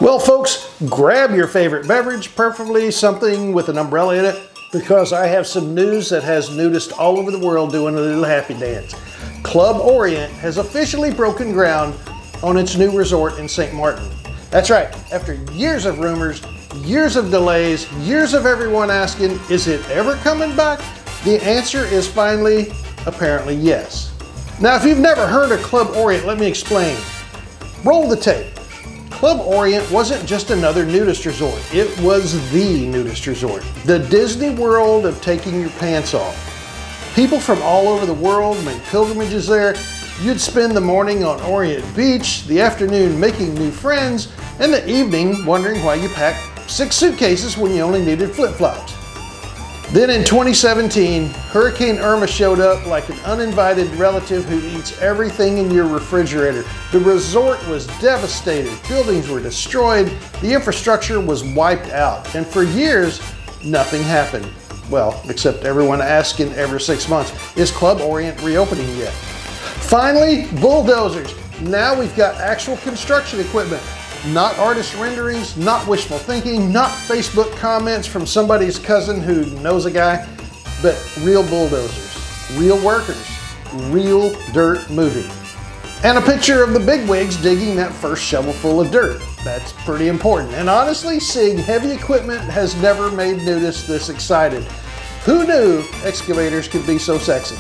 Well, folks, grab your favorite beverage, preferably something with an umbrella in it, because I have some news that has nudists all over the world doing a little happy dance. Club Orient has officially broken ground on its new resort in St. Martin. That's right, after years of rumors, years of delays, years of everyone asking, is it ever coming back? The answer is finally, apparently, yes. Now, if you've never heard of Club Orient, let me explain. Roll the tape. Club Orient wasn't just another nudist resort, it was the nudist resort. The Disney World of taking your pants off. People from all over the world made pilgrimages there. You'd spend the morning on Orient Beach, the afternoon making new friends, and the evening wondering why you packed 6 suitcases when you only needed flip-flops. Then in 2017, Hurricane Irma showed up like an uninvited relative who eats everything in your refrigerator. The resort was devastated, buildings were destroyed, the infrastructure was wiped out, and for years, nothing happened. Well, except everyone asking every 6 months, is Club Orient reopening yet? Finally, bulldozers. Now we've got actual construction equipment. Not artist renderings, not wishful thinking, not Facebook comments from somebody's cousin who knows a guy, but real bulldozers, real workers, real dirt moving. And a picture of the bigwigs digging that first shovelful of dirt. That's pretty important. And honestly, seeing heavy equipment has never made nudists this excited. Who knew excavators could be so sexy?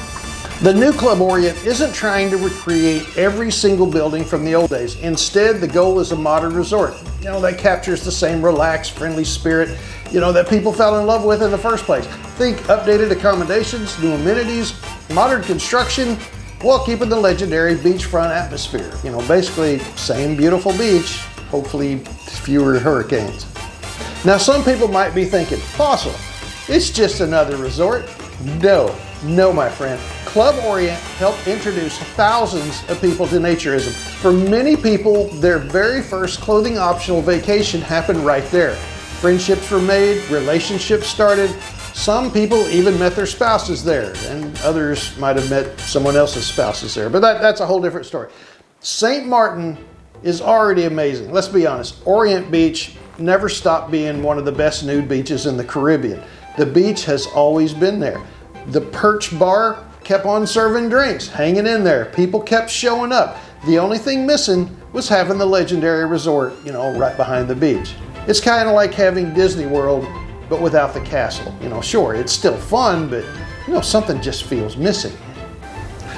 The new Club Orient isn't trying to recreate every single building from the old days. Instead, the goal is a modern resort, that captures the same relaxed, friendly spirit, that people fell in love with in the first place. Think updated accommodations, new amenities, modern construction, while keeping the legendary beachfront atmosphere. Basically, same beautiful beach, hopefully fewer hurricanes. Now, some people might be thinking, Fossil, it's just another resort. No, my friend. Club Orient helped introduce thousands of people to naturism. For many people, their very first clothing optional vacation happened right there. Friendships were made, relationships started. Some people even met their spouses there, and others might have met someone else's spouses there, but that's a whole different story. St. Martin is already amazing. Let's be honest, Orient Beach never stopped being one of the best nude beaches in the Caribbean. The beach has always been there. The Perch Bar kept on serving drinks, hanging in there. People kept showing up. The only thing missing was having the legendary resort, right behind the beach. It's kind of like having Disney World, but without the castle. Sure, it's still fun, but something just feels missing.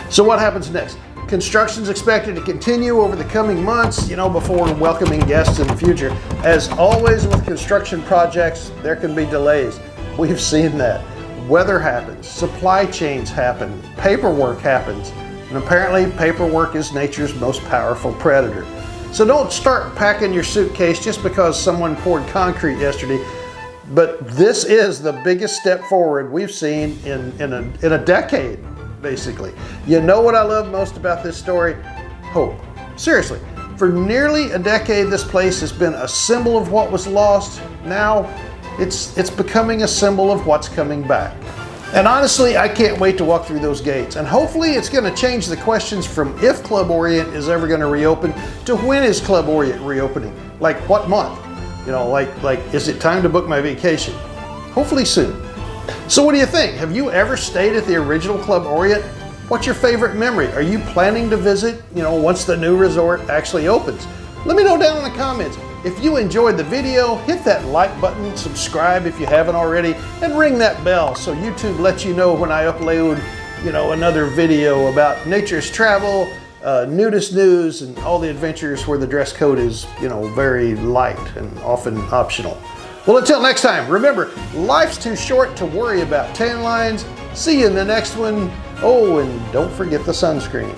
So what happens next? Construction's expected to continue over the coming months, before welcoming guests in the future. As always with construction projects, there can be delays. We've seen that. Weather happens, supply chains happen, paperwork happens, and apparently paperwork is nature's most powerful predator. So don't start packing your suitcase just because someone poured concrete yesterday, but this is the biggest step forward we've seen in a decade, basically. You know what I love most about this story? Hope. Seriously, for nearly a decade this place has been a symbol of what was lost. Now, it's becoming a symbol of what's coming back. And honestly, I can't wait to walk through those gates. And hopefully it's going to change the questions from if Club Orient is ever going to reopen to when is Club Orient reopening? Like what month? Like is it time to book my vacation? Hopefully soon. So what do you think? Have you ever stayed at the original Club Orient? What's your favorite memory? Are you planning to visit, once the new resort actually opens? Let me know down in the comments. If you enjoyed the video, hit that like button, subscribe if you haven't already, and ring that bell so YouTube lets you know when I upload, another video about naturist travel, nudist news, and all the adventures where the dress code is, very light and often optional. Well, until next time, remember, life's too short to worry about tan lines. See you in the next one. Oh, and don't forget the sunscreen.